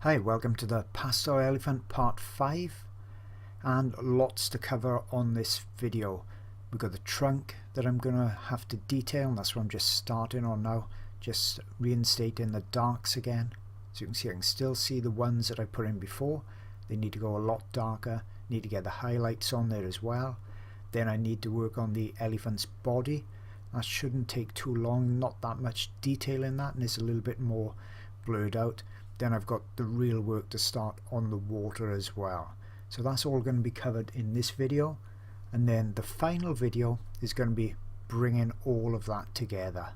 Hi, welcome to the Pastel Elephant Part 5, and lots to cover on this video. We've got the trunk that I'm going to have to detail, and that's what I'm just starting on now, just reinstating the darks again. So you can see I can still see the ones that I put in before. They need to go a lot darker, need to get the highlights on there as well. Then I need to work on the elephant's body. That shouldn't take too long, not that much detail in that, and it's a little bit more blurred out. Then I've got the real work to start on the water as well. So that's all going to be covered in this video, and then the final video is going to be bringing all of that together.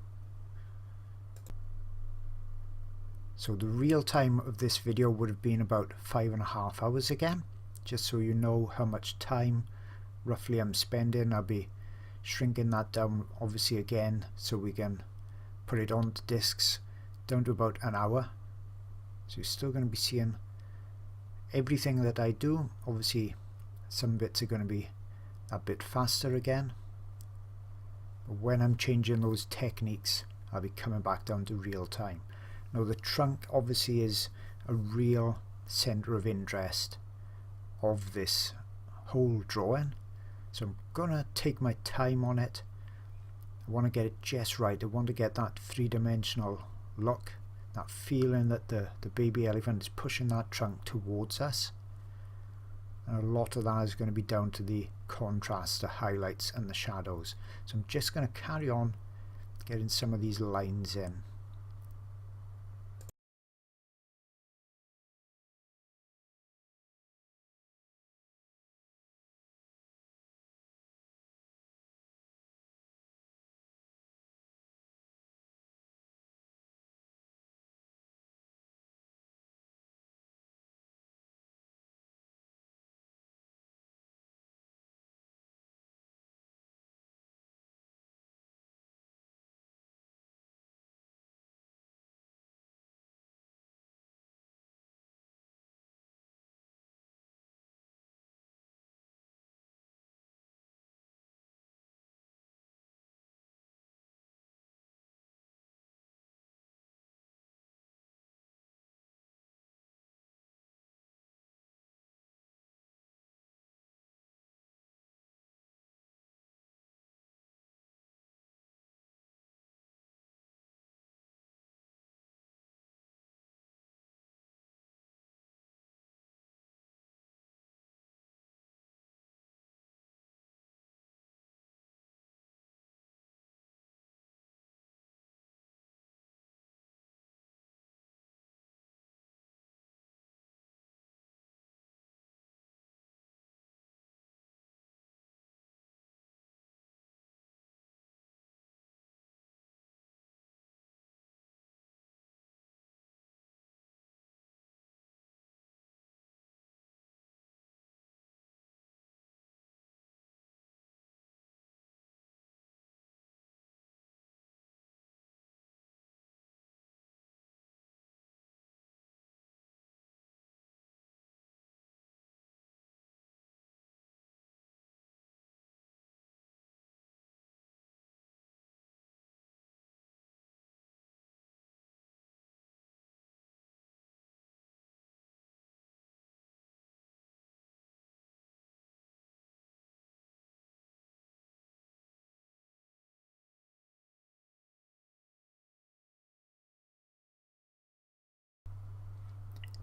So the real time of this video would have been about 5.5 hours again, just so you know how much time roughly I'm spending. I'll be shrinking that down obviously again so we can put it onto discs down to about an hour. So you're still going to be seeing everything that I do. Obviously some bits are going to be a bit faster again, but when I'm changing those techniques I'll be coming back down to real time. Now the trunk obviously is a real centre of interest of this whole drawing, so I'm gonna take my time on it. I want to get it just right. I want to get that three-dimensional look, that feeling that the baby elephant is pushing that trunk towards us, and a lot of that is going to be down to the contrast, the highlights and the shadows. So I'm just going to carry on getting some of these lines in.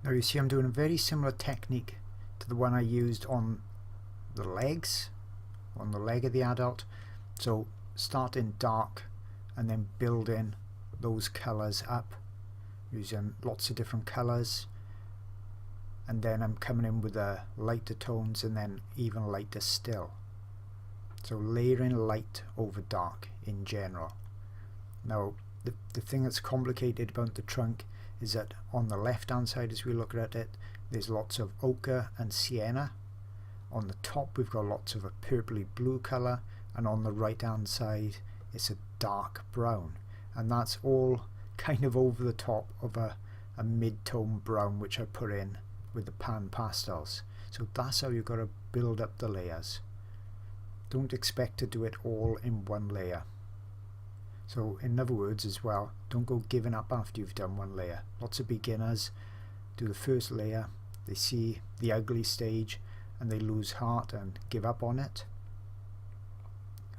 Now you see I'm doing a very similar technique to the one I used on the legs, on the leg of the adult. So start in dark and then build in those colours up using lots of different colours, and then I'm coming in with the lighter tones and then even lighter still. So layering light over dark in general. Now the thing that's complicated about the trunk is that on the left hand side as we look at it there's lots of ochre and sienna. On the top we've got lots of a purpley blue colour, and on the right hand side it's a dark brown, and that's all kind of over the top of a mid-tone brown which I put in with the pan pastels. So that's how you've got to build up the layers. Don't expect to do it all in one layer. So in other words as well, don't go giving up after you've done one layer. Lots of beginners do the first layer, they see the ugly stage and they lose heart and give up on it.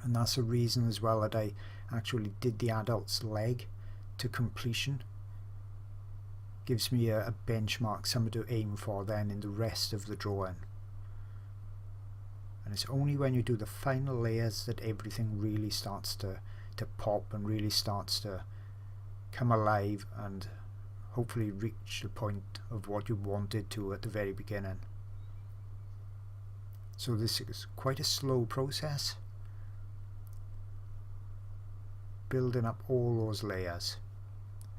And that's the reason as well that I actually did the adult's leg to completion. Gives me a benchmark, something to aim for then in the rest of the drawing. And it's only when you do the final layers that everything really starts to pop and really starts to come alive and hopefully reach the point of what you wanted to at the very beginning. So this is quite a slow process, building up all those layers.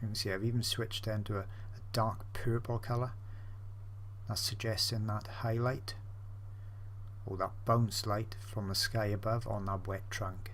You can see I've even switched then to a dark purple colour. That's suggesting that highlight or that bounce light from the sky above on that wet trunk.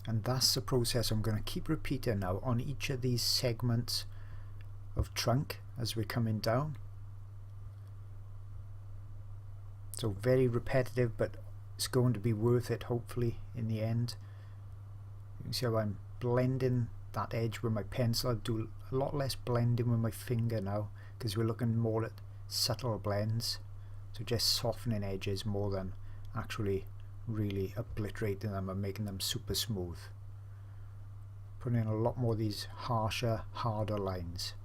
And that's the process I'm going to keep repeating now on each of these segments of trunk as we're coming down. So very repetitive, but it's going to be worth it hopefully in the end. You can see how I'm blending that edge with my pencil. I do a lot less blending with my finger now because we're looking more at subtle blends. So just softening edges more than actually really obliterating them and making them super smooth. Putting in a lot more of these harsher, harder lines.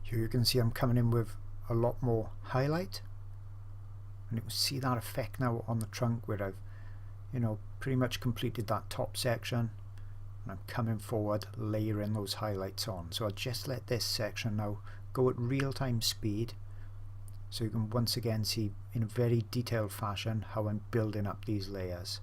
Here you can see I'm coming in with a lot more highlight, and you can see that effect now on the trunk where I've pretty much completed that top section and I'm coming forward layering those highlights on. So I'll just let this section now go at real-time speed so you can once again see in a very detailed fashion how I'm building up these layers.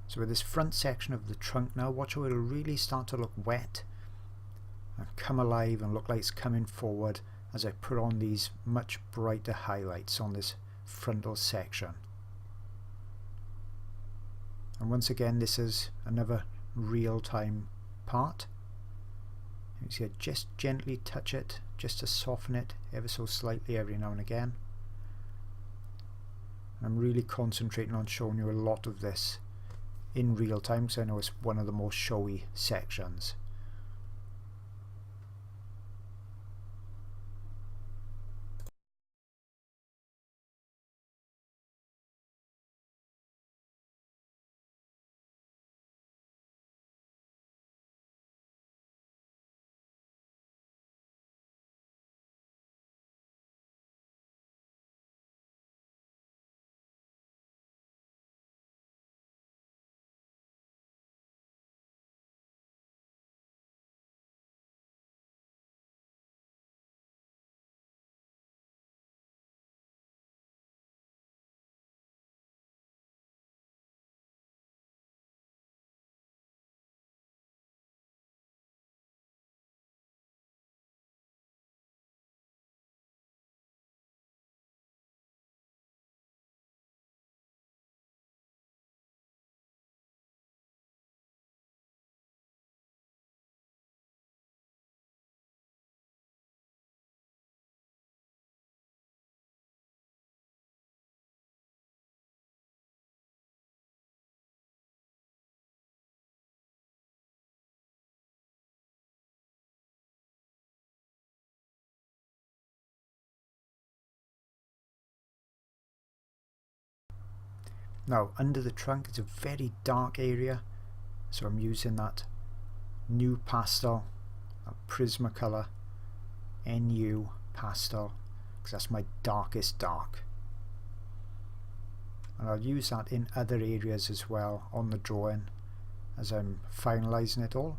So with this front section of the trunk now, watch how it'll really start to look wet and come alive and look like it's coming forward as I put on these much brighter highlights on this frontal section. And once again, this is another real-time part. You see I just gently touch it just to soften it ever so slightly every now and again. I'm really concentrating on showing you a lot of this in real time because I know it's one of the more showy sections. Now under the trunk it's a very dark area, so I'm using that new pastel, that Prismacolor NU pastel, because that's my darkest dark. And I'll use that in other areas as well on the drawing as I'm finalising it all,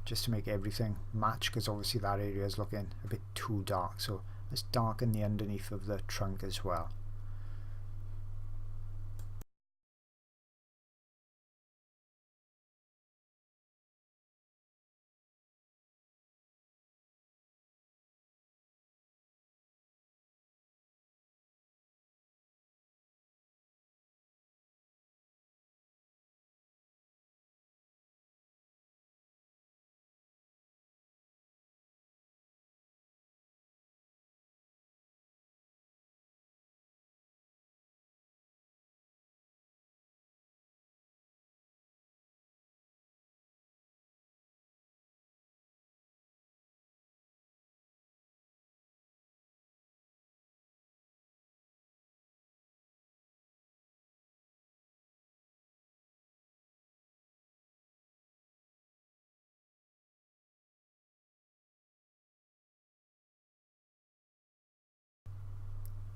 just to make everything match, because obviously that area is looking a bit too dark, so let's darken the underneath of the trunk as well.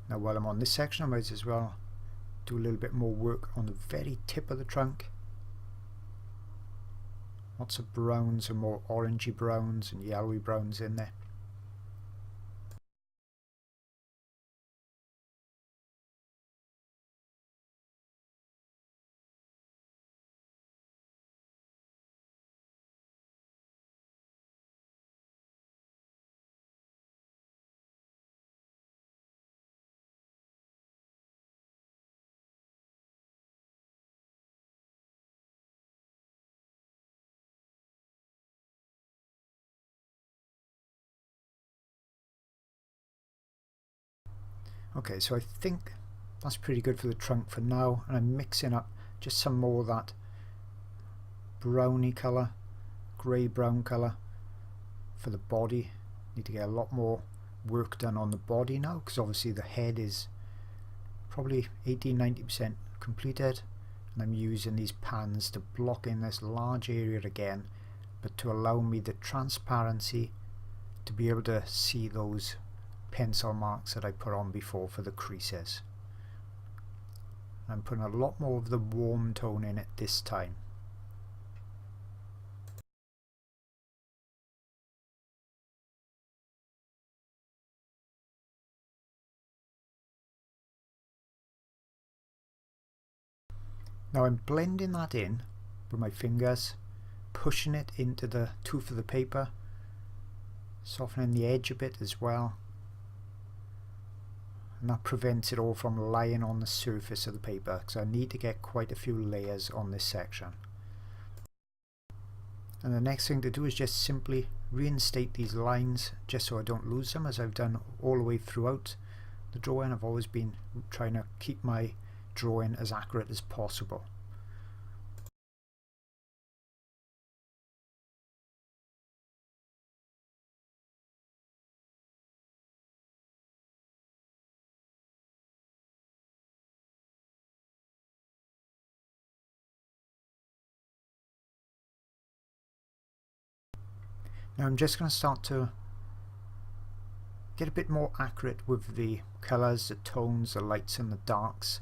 Now while I'm on this section, I might as well do a little bit more work on the very tip of the trunk. Lots of browns and more orangey browns and yellowy browns in there. Okay, so I think that's pretty good for the trunk for now, and I'm mixing up just some more of that browny colour, grey brown colour for the body. Need to get a lot more work done on the body now, because obviously the head is probably 80-90% completed, and I'm using these pans to block in this large area again, but to allow me the transparency to be able to see those pencil marks that I put on before for the creases. I'm putting a lot more of the warm tone in it this time. Now I'm blending that in with my fingers, pushing it into the tooth of the paper, softening the edge a bit as well, and that prevents it all from lying on the surface of the paper, because I need to get quite a few layers on this section. And the next thing to do is just simply reinstate these lines just so I don't lose them, as I've done all the way throughout the drawing. I've always been trying to keep my drawing as accurate as possible. Now I'm just going to start to get a bit more accurate with the colours, the tones, the lights and the darks.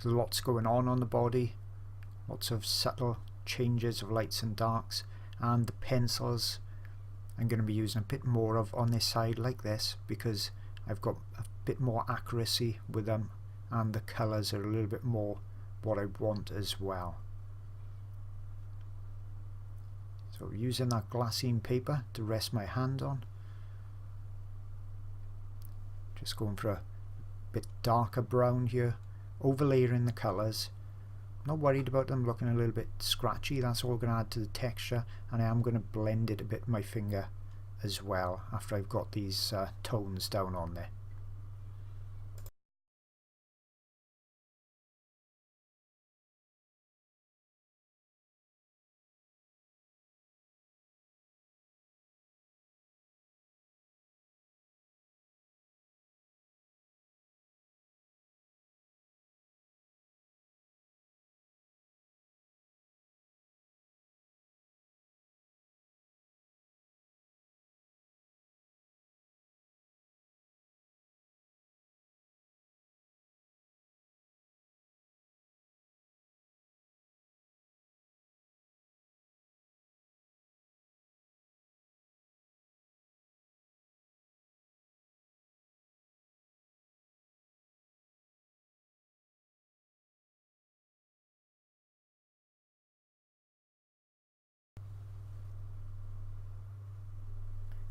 There's lots going on the body, lots of subtle changes of lights and darks, and the pencils I'm going to be using a bit more of on this side like this, because I've got a bit more accuracy with them, and the colours are a little bit more what I want as well. So using that glassine paper to rest my hand on, just going for a bit darker brown here, overlaying the colours. Not worried about them looking a little bit scratchy, that's all going to add to the texture, and I am going to blend it a bit with my finger as well after I've got these tones down on there.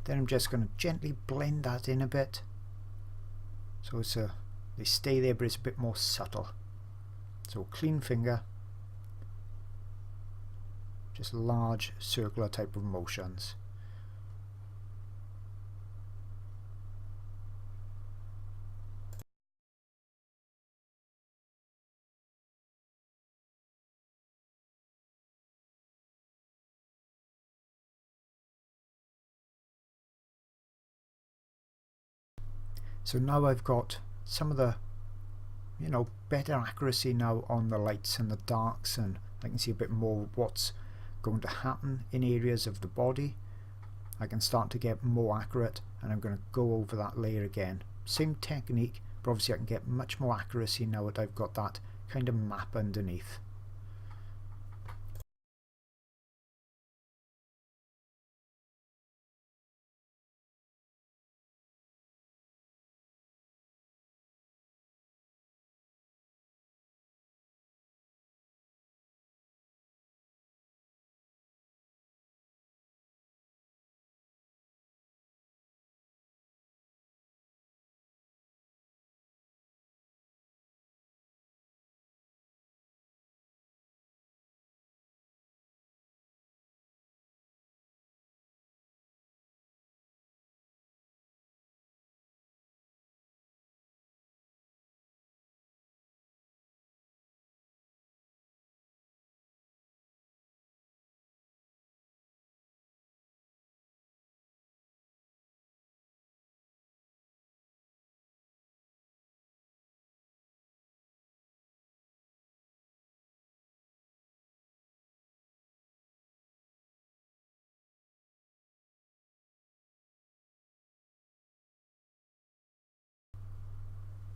Then I'm just going to gently blend that in a bit, so it's they stay there but it's a bit more subtle. So clean finger, just large circular type of motions. So now I've got some of the, better accuracy now on the lights and the darks, and I can see a bit more what's going to happen in areas of the body. I can start to get more accurate, and I'm going to go over that layer again. Same technique, but obviously I can get much more accuracy now that I've got that kind of map underneath.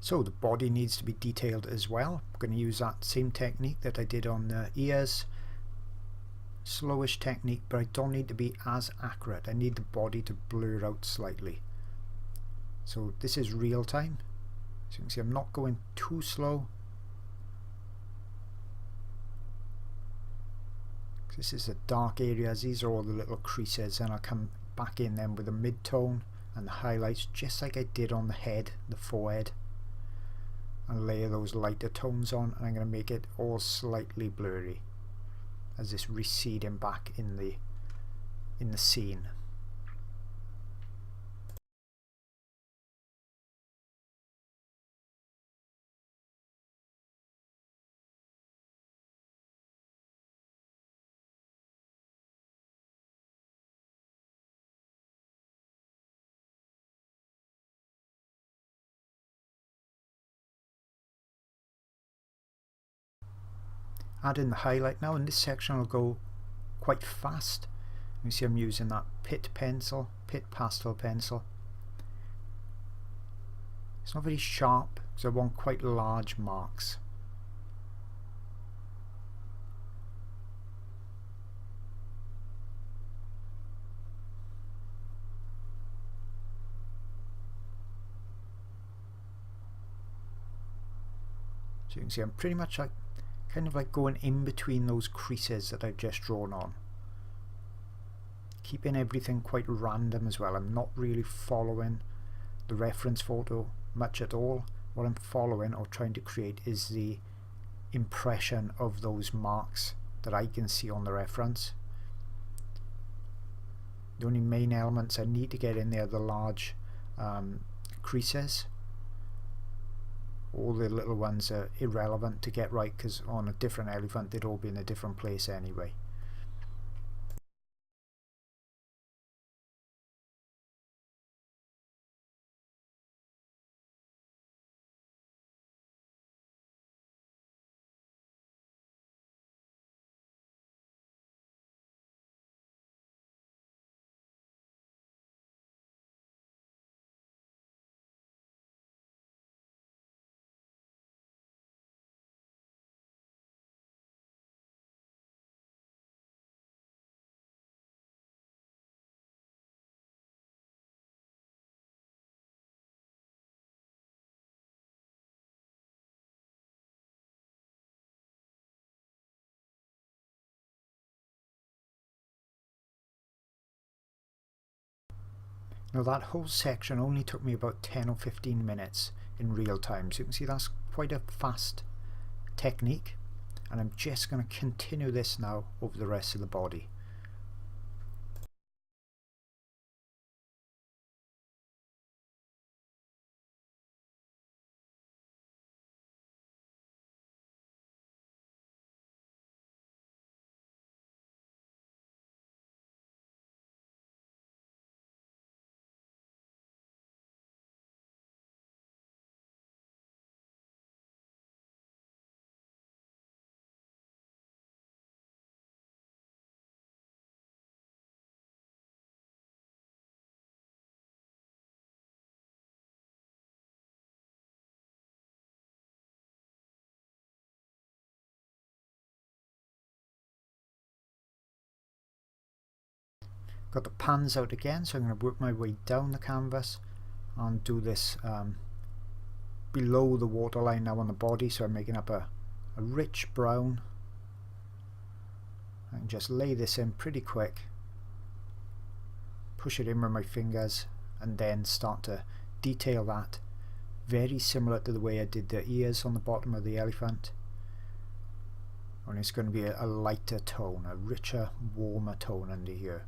So the body needs to be detailed as well. I'm going to use that same technique that I did on the ears. Slowish technique, but I don't need to be as accurate. I need the body to blur out slightly. So this is real time. So you can see I'm not going too slow. This is the dark areas, these are all the little creases, and I'll come back in then with the mid-tone and the highlights just like I did on the head, the forehead, and layer those lighter tones on, and I'm going to make it all slightly blurry as this receding back in the scene. Add in the highlight now, and this section will go quite fast. You see I'm using that Pitt pastel pencil. It's not very sharp because I want quite large marks. So you can see I'm pretty much like kind of like going in between those creases that I've just drawn on. Keeping everything quite random as well. I'm not really following the reference photo much at all. What I'm following or trying to create is the impression of those marks that I can see on the reference. The only main elements I need to get in there are the large creases. All the little ones are irrelevant to get right because on a different elephant they'd all be in a different place anyway. Now that whole section only took me about 10 or 15 minutes in real time, so you can see that's quite a fast technique, and I'm just going to continue this now over the rest of the body. Got the pans out again, so I'm going to work my way down the canvas and do this below the waterline now on the body, so I'm making up a rich brown. I can just lay this in pretty quick, push it in with my fingers, and then start to detail that very similar to the way I did the ears on the bottom of the elephant. And it's going to be a lighter tone, a richer, warmer tone under here.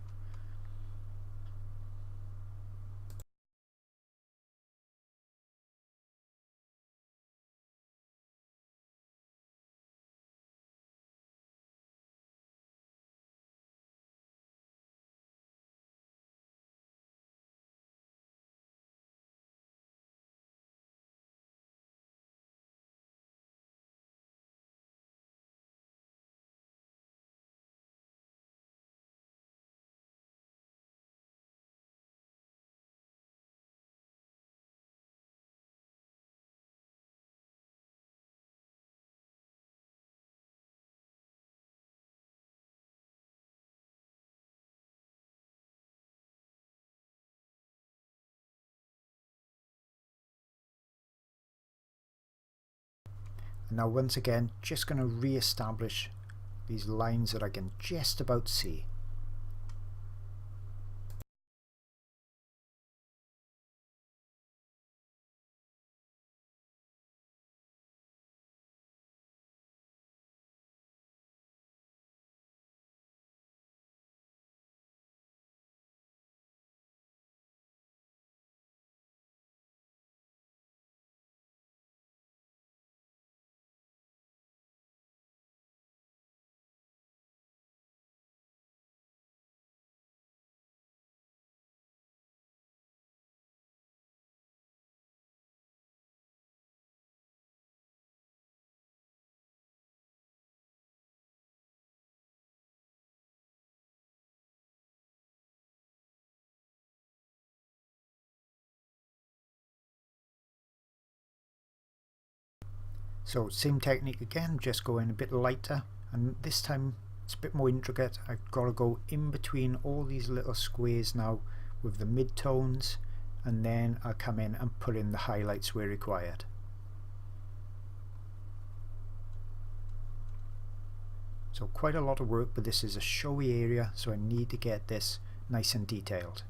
Now once again, just going to re-establish these lines that I can just about see. So same technique again, just going a bit lighter, and this time it's a bit more intricate. I've got to go in between all these little squares now with the mid-tones, and then I'll come in and put in the highlights where required. So quite a lot of work, but this is a showy area, so I need to get this nice and detailed.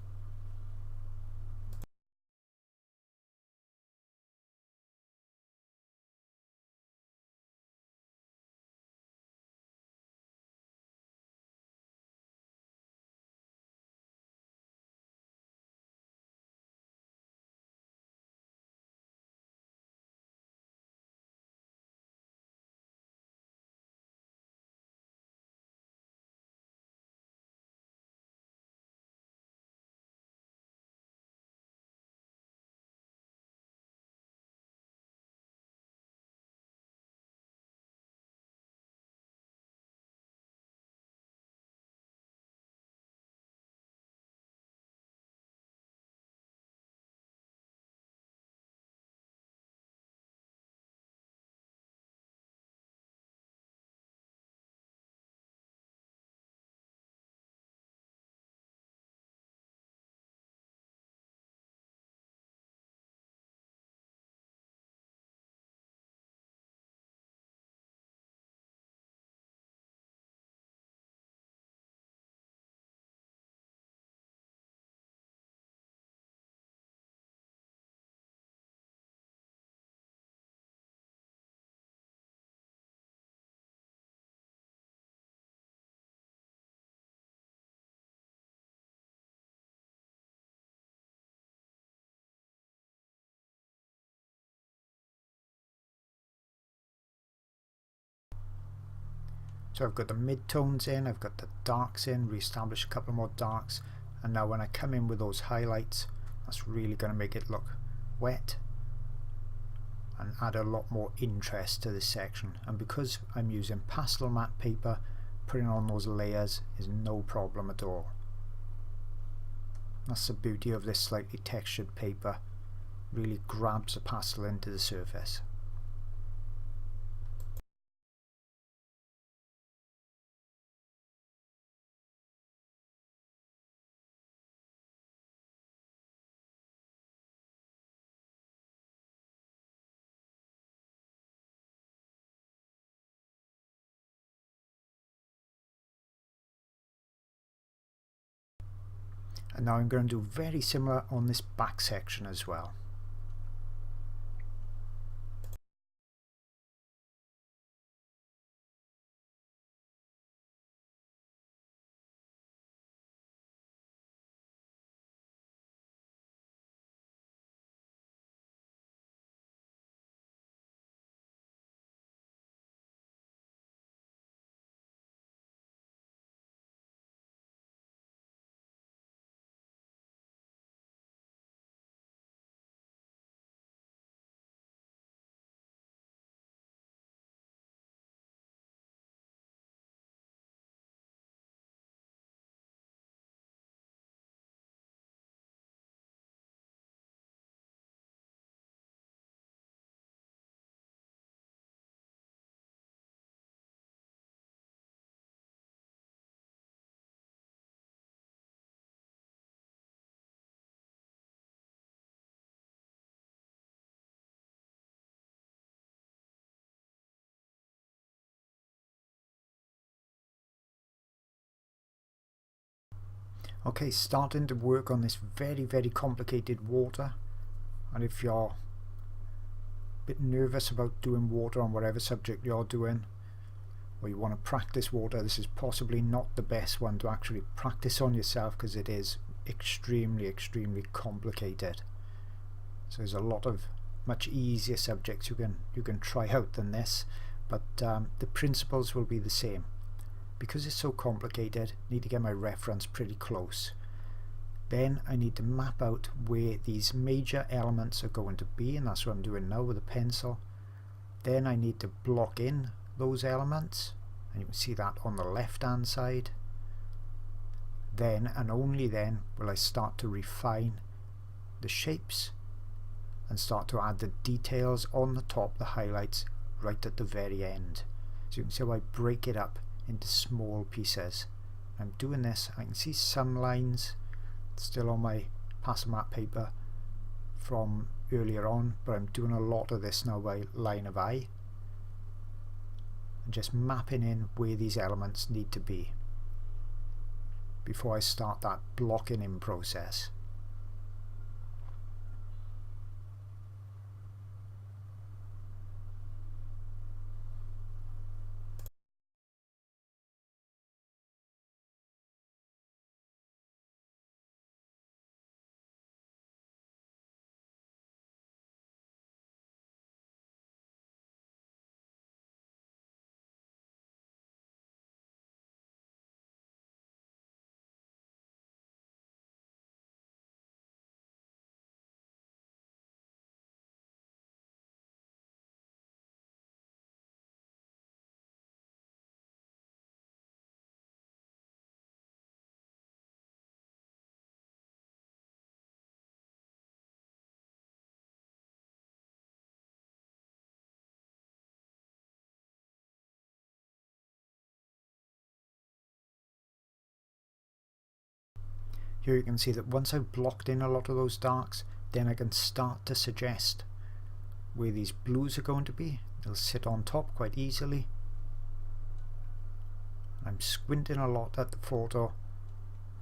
So I've got the mid-tones in, I've got the darks in, re-establish a couple more darks, and now when I come in with those highlights, that's really going to make it look wet and add a lot more interest to this section. And because I'm using pastel matte paper, putting on those layers is no problem at all. That's the beauty of this slightly textured paper, really grabs the pastel into the surface. And now I'm going to do very similar on this back section as well. Okay, starting to work on this very complicated water, and if you're a bit nervous about doing water on whatever subject you're doing, or you want to practice water, this is possibly not the best one to actually practice on yourself because it is extremely complicated. So there's a lot of much easier subjects you can try out than this, but the principles will be the same. Because it's so complicated, I need to get my reference pretty close. Then I need to map out where these major elements are going to be, and that's what I'm doing now with a pencil. Then I need to block in those elements, and you can see that on the left hand side. Then and only then will I start to refine the shapes and start to add the details on the top, the highlights, right at the very end. So you can see how I break it up into small pieces. I'm doing this, I can see some lines still on my Passemat paper from earlier on, but I'm doing a lot of this now by line of eye and just mapping in where these elements need to be before I start that blocking in process. Here you can see that once I've blocked in a lot of those darks, then I can start to suggest where these blues are going to be. They'll sit on top quite easily. I'm squinting a lot at the photo,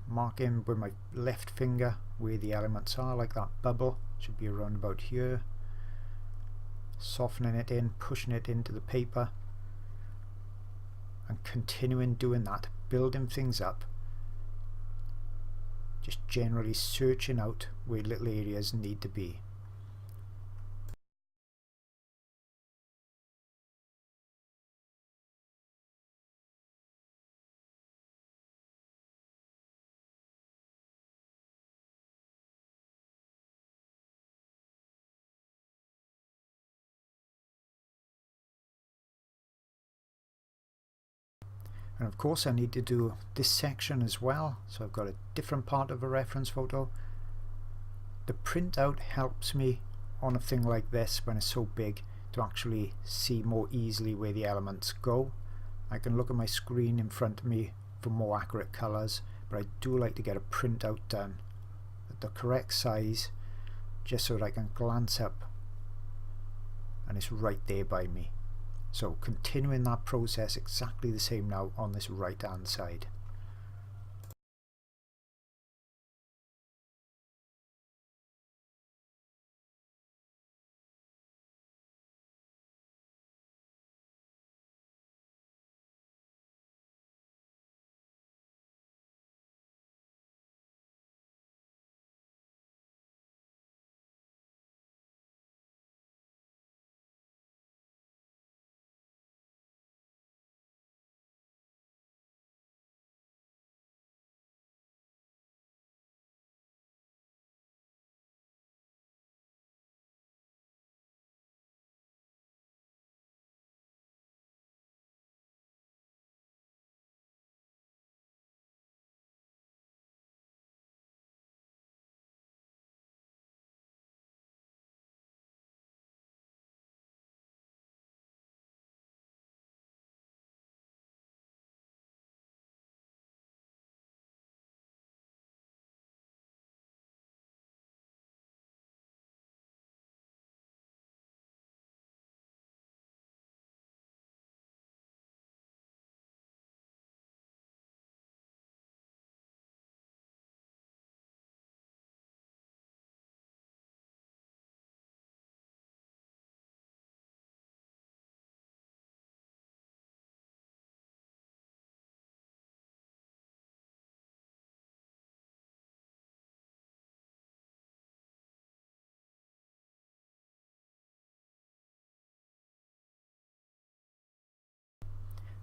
marking with my left finger where the elements are, like that bubble should be around about here. Softening it in, pushing it into the paper, and continuing doing that, building things up, just generally searching out where little areas need to be. And of course I need to do this section as well, so I've got a different part of a reference photo. The printout helps me on a thing like this when it's so big to actually see more easily where the elements go. I can look at my screen in front of me for more accurate colours, but I do like to get a printout done at the correct size just so that I can glance up and it's right there by me. So continuing that process exactly the same now on this right hand side.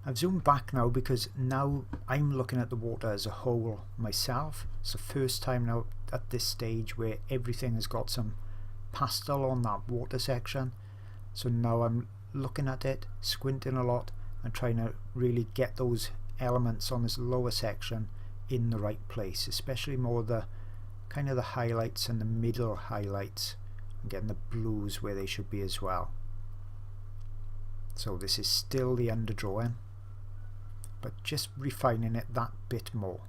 I've zoomed back now because now I'm looking at the water as a whole myself. It's the first time now at this stage where everything has got some pastel on that water section. So now I'm looking at it, squinting a lot and trying to really get those elements on this lower section in the right place, especially more the kind of the highlights and the middle highlights, and getting the blues where they should be as well. So this is still the underdrawing, but just refining it that bit more.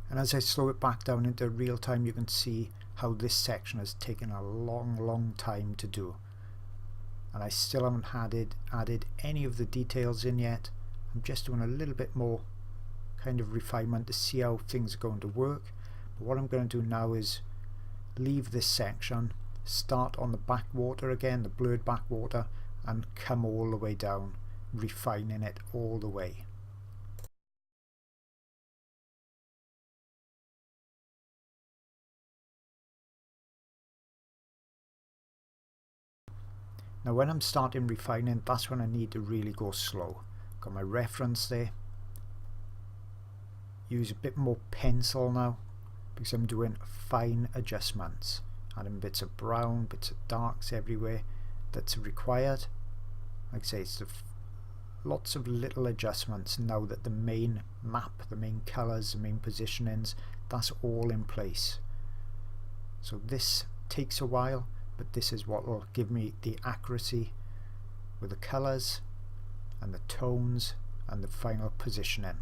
And as I slow it back down into real time, you can see how this section has taken a long time to do. And I still haven't added any of the details in yet. I'm just doing a little bit more kind of refinement to see how things are going to work. But what I'm going to do now is leave this section, start on the backwater again, the blurred backwater, and come all the way down, refining it all the way. Now when I'm starting refining, that's when I need to really go slow. Got my reference there. Use a bit more pencil now because I'm doing fine adjustments, adding bits of brown, bits of darks everywhere that's required. Like I say, it's lots of little adjustments now that the main map, the main colours, the main positionings, that's all in place. So this takes a while, but this is what will give me the accuracy with the colours and the tones and the final positioning.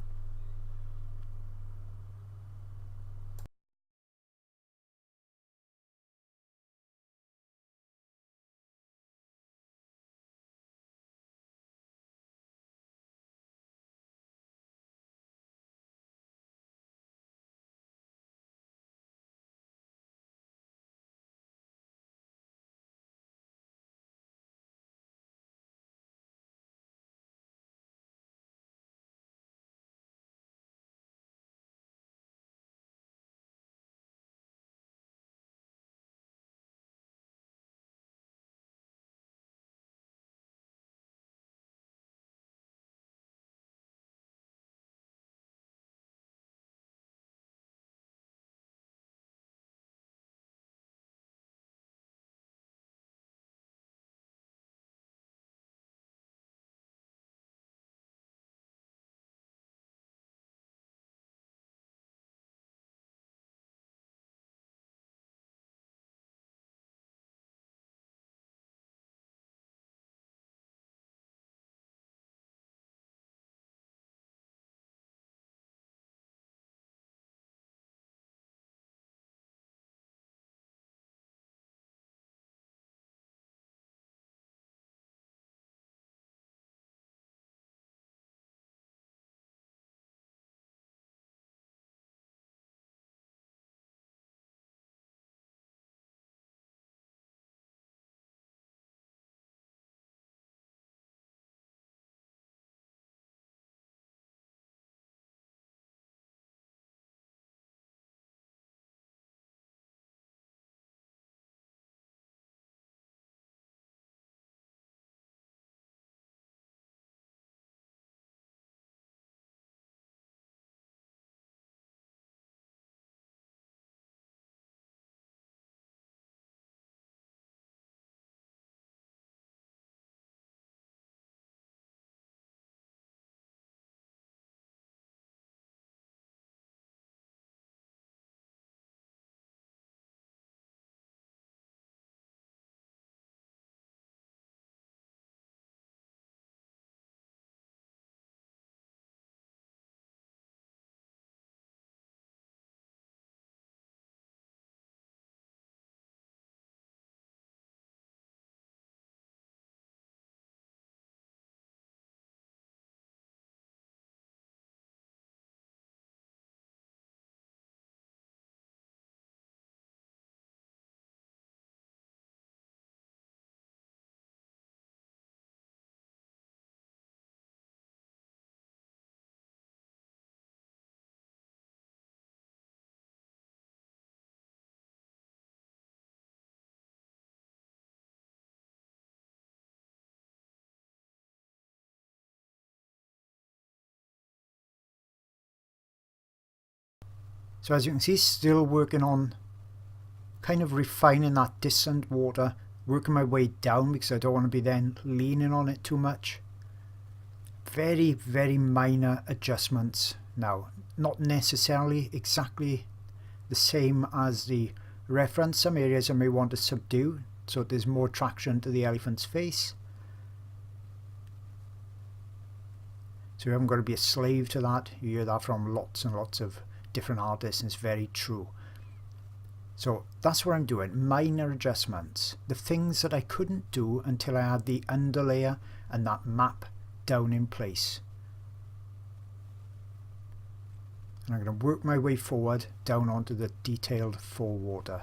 So as you can see, still working on kind of refining that distant water, working my way down because I don't want to be then leaning on it too much. Very, very minor adjustments now. Not necessarily exactly the same as the reference. Some areas I may want to subdue so there's more traction to the elephant's face. So you haven't got to be a slave to that. You hear that from lots and lots of different artists, and it's very true. So that's what I'm doing, minor adjustments. The things that I couldn't do until I had the underlayer and that map down in place. And I'm going to work my way forward down onto the detailed forewater.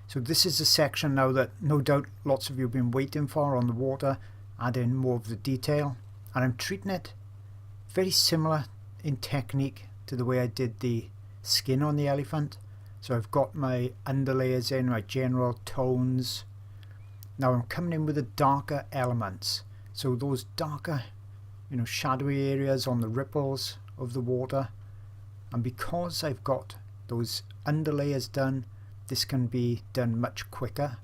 So this is the section now that no doubt lots of you have been waiting for on the water, add in more of the detail, and I'm treating it very similar in technique to the way I did the skin on the elephant. So I've got my underlayers in, my general tones. Now I'm coming in with the darker elements, so those darker, shadowy areas on the ripples of the water. And because I've got those underlayers done, this can be done much quicker.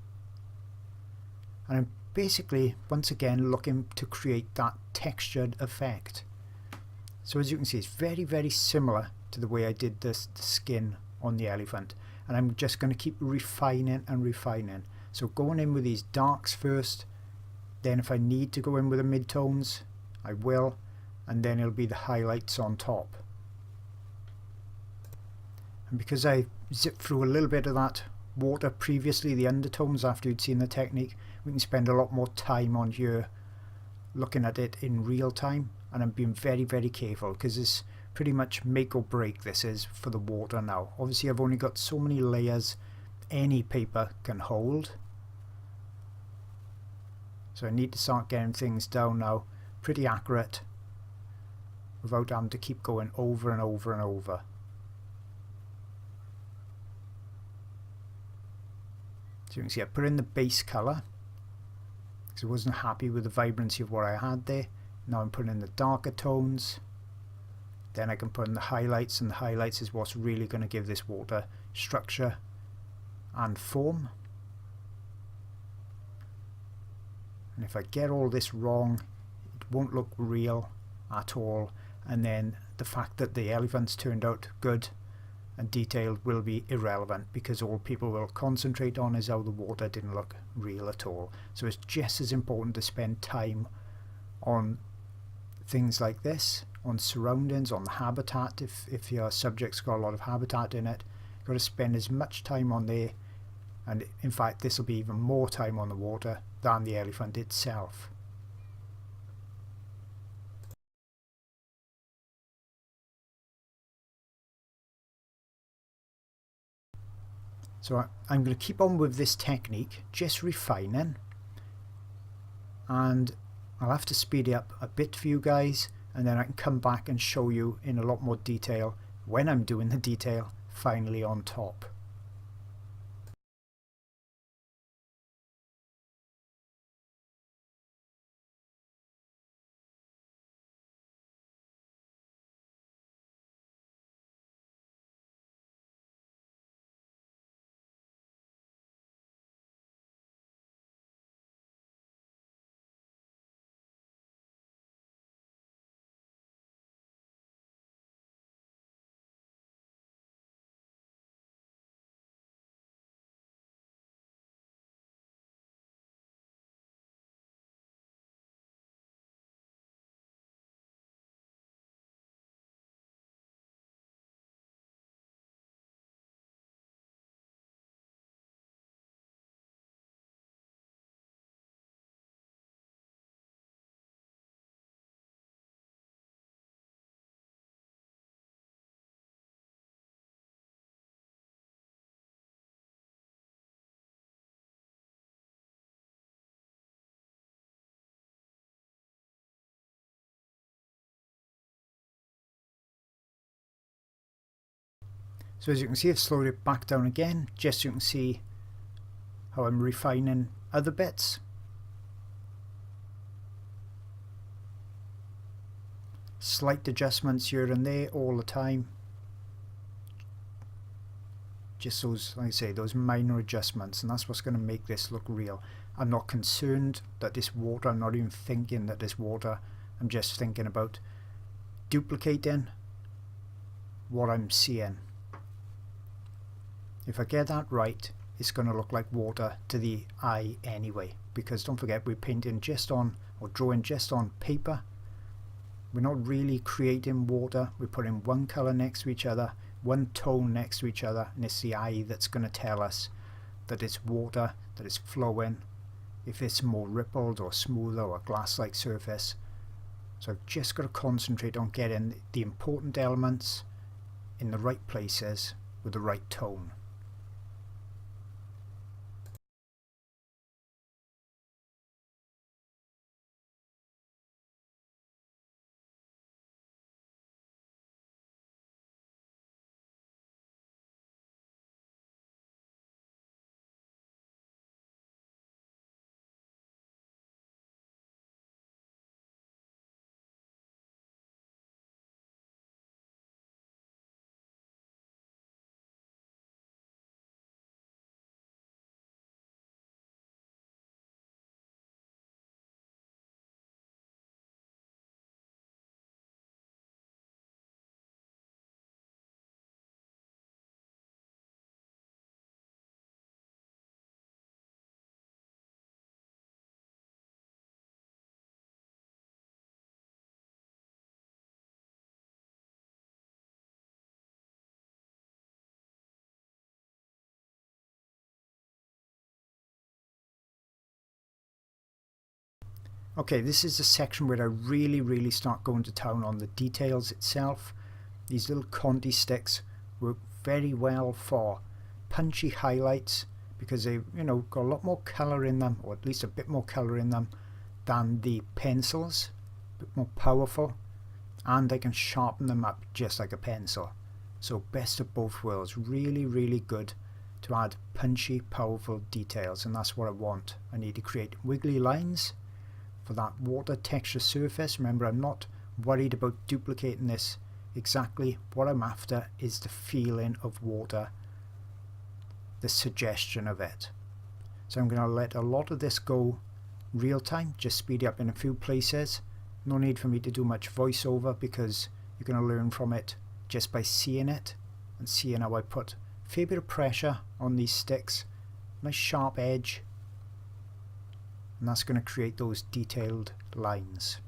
And I'm basically, once again, looking to create that textured effect. So as you can see, it's very, very similar to the way I did the skin on the elephant. And I'm just going to keep refining and refining. So going in with these darks first, then if I need to go in with the midtones, I will, and then it'll be the highlights on top. And because I zipped through a little bit of that water previously, the undertones, after you'd seen the technique, we can spend a lot more time on here looking at it in real time. And I'm being very, very careful because it's pretty much make or break, this is, for the water now. Obviously I've only got so many layers any paper can hold. So I need to start getting things down now pretty accurate without having to keep going over and over and over. So you can see I put in the base colour because I wasn't happy with the vibrancy of what I had there. Now I'm putting in the darker tones. Then I can put in the highlights, and the highlights is what's really going to give this water structure and form. And if I get all this wrong, it won't look real at all. And then the fact that the elephants turned out good and detailed will be irrelevant, because all people will concentrate on is how the water didn't look real at all. So it's just as important to spend time on things like this, on surroundings, on the habitat. If your subject's got a lot of habitat in it, you've got to spend as much time on there, and in fact this will be even more time on the water than the elephant itself. So I'm going to keep on with this technique, just refining, and I'll have to speed it up a bit for you guys, and then I can come back and show you in a lot more detail when I'm doing the detail finally on top. So as you can see, I've slowed it back down again, just so you can see how I'm refining other bits. Slight adjustments here and there all the time. Just those, like I say, those minor adjustments, and that's what's going to make this look real. I'm not concerned that this water, I'm not even thinking that this water, I'm just thinking about duplicating what I'm seeing. If I get that right, it's going to look like water to the eye anyway, because don't forget, we're painting just on, or drawing just on paper. We're not really creating water, we're putting one colour next to each other, one tone next to each other, and it's the eye that's going to tell us that it's water, that it's flowing, if it's more rippled or smoother or a glass-like surface. So I've just got to concentrate on getting the important elements in the right places with the right tone. Okay, this is the section where I really start going to town on the details itself. These little Conti sticks work very well for punchy highlights because they've, you know, got a lot more colour in them, or at least a bit more colour in them than the pencils, a bit more powerful, and I can sharpen them up just like a pencil. So best of both worlds, really good to add punchy, powerful details, and that's what I want. I need to create wiggly lines for that water texture surface. Remember, I'm not worried about duplicating this exactly. What I'm after is the feeling of water, the suggestion of it. So I'm going to let a lot of this go real time, just speed it up in a few places. No need for me to do much voiceover because you're going to learn from it just by seeing it and seeing how I put a fair bit of pressure on these sticks, nice sharp edge, and that's going to create those detailed lines.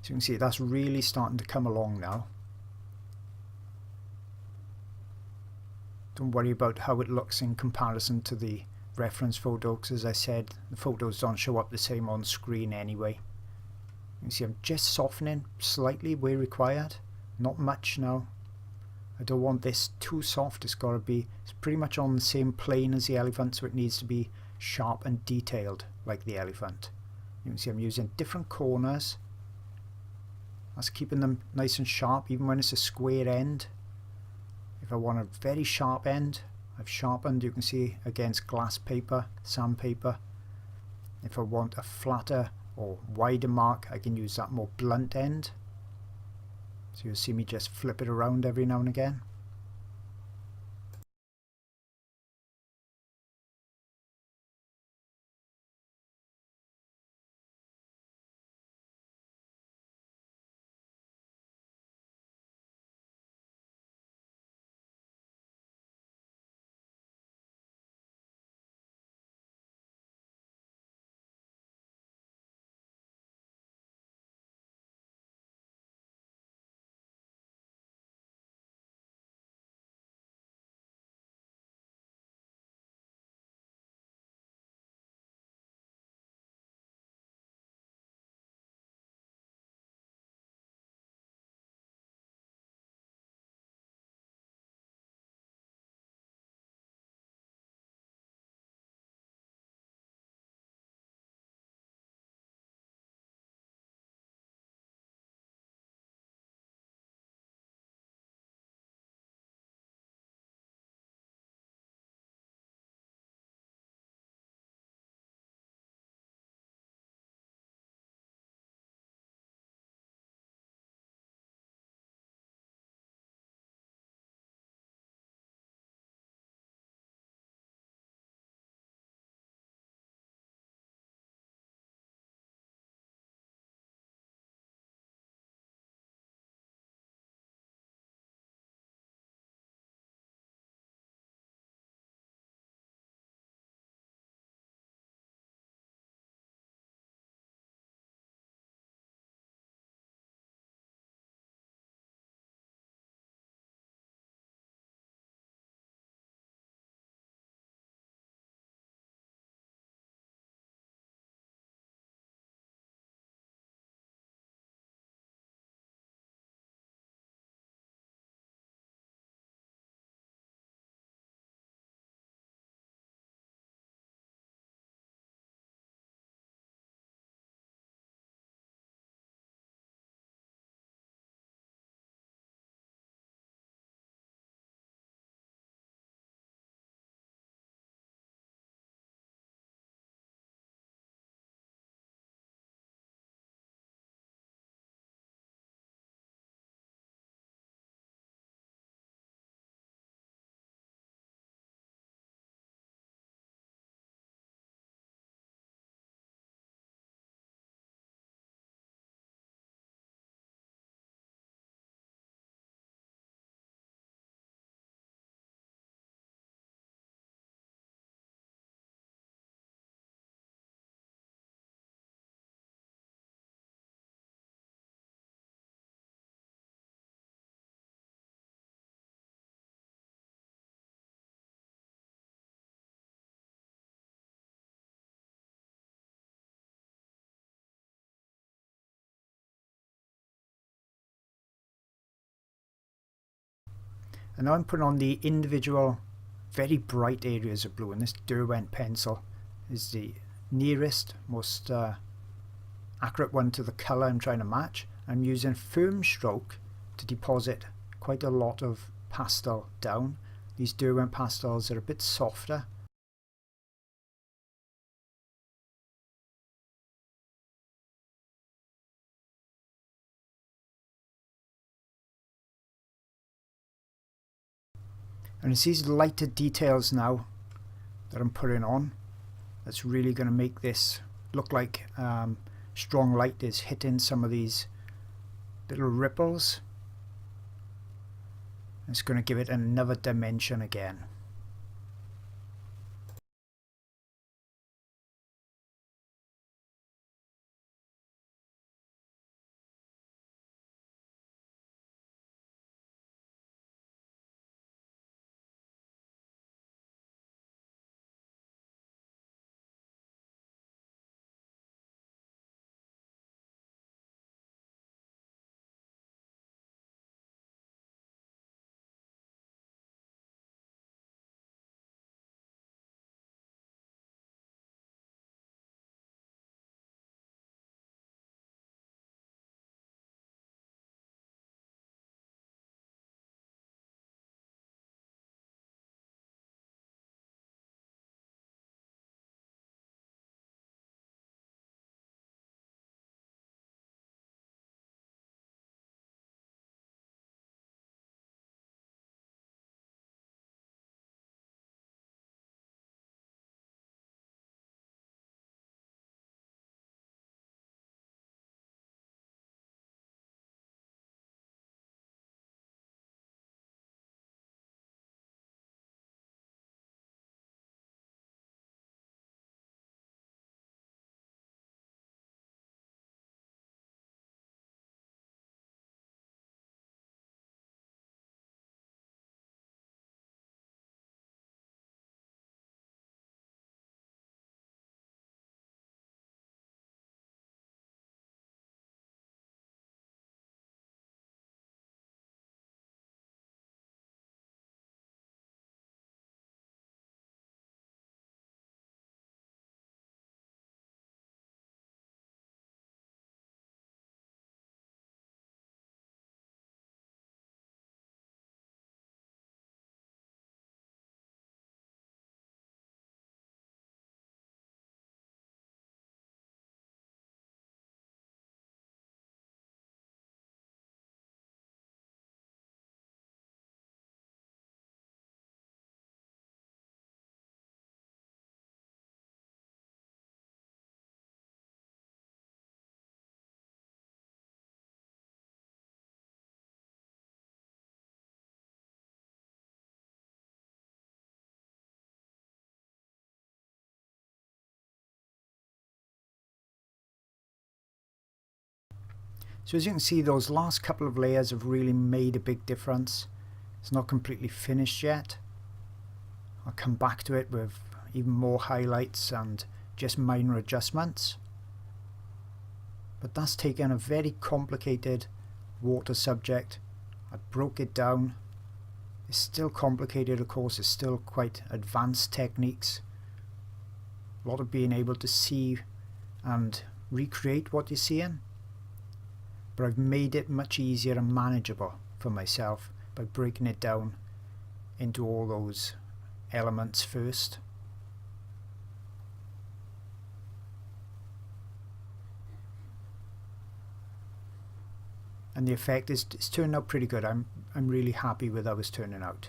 So you can see that's really starting to come along now. Don't worry about how it looks in comparison to the reference photo, because as I said, the photos don't show up the same on screen anyway. You can see I'm just softening slightly where required, not much now. I don't want this too soft. It's pretty much on the same plane as the elephant, so it needs to be sharp and detailed like the elephant. You can see I'm using different corners. That's keeping them nice and sharp even when it's a square end. If I want a very sharp end, I've sharpened, you can see, against glass paper, sandpaper. If I want a flatter or wider mark, I can use that more blunt end. So you'll see me just flip it around every now and again. And now I'm putting on the individual very bright areas of blue, and this Derwent pencil is the nearest, most accurate one to the colour I'm trying to match. I'm using firm stroke to deposit quite a lot of pastel down. These Derwent pastels are a bit softer. And it's these lighter details now that I'm putting on that's really going to make this look like strong light is hitting some of these little ripples. It's going to give it another dimension again. So as you can see, those last couple of layers have really made a big difference. It's not completely finished yet. I'll come back to it with even more highlights and just minor adjustments. But that's taken a very complicated water subject. I broke it down. It's still complicated, of course. It's still quite advanced techniques. A lot of being able to see and recreate what you're seeing. But I've made it much easier and manageable for myself by breaking it down into all those elements first. And the effect is turned out pretty good. I'm really happy with how it's turning out.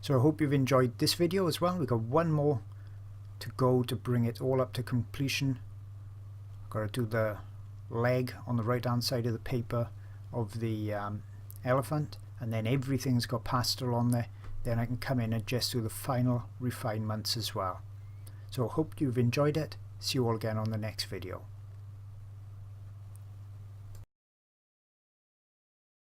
So I hope you've enjoyed this video as well. We've got one more to go to bring it all up to completion. I've got to do the leg on the right hand side of the paper of the elephant, and then everything's got pastel on there. Then I can come in and just do the final refinements as well. So I hope you've enjoyed it. See you all again on the next video.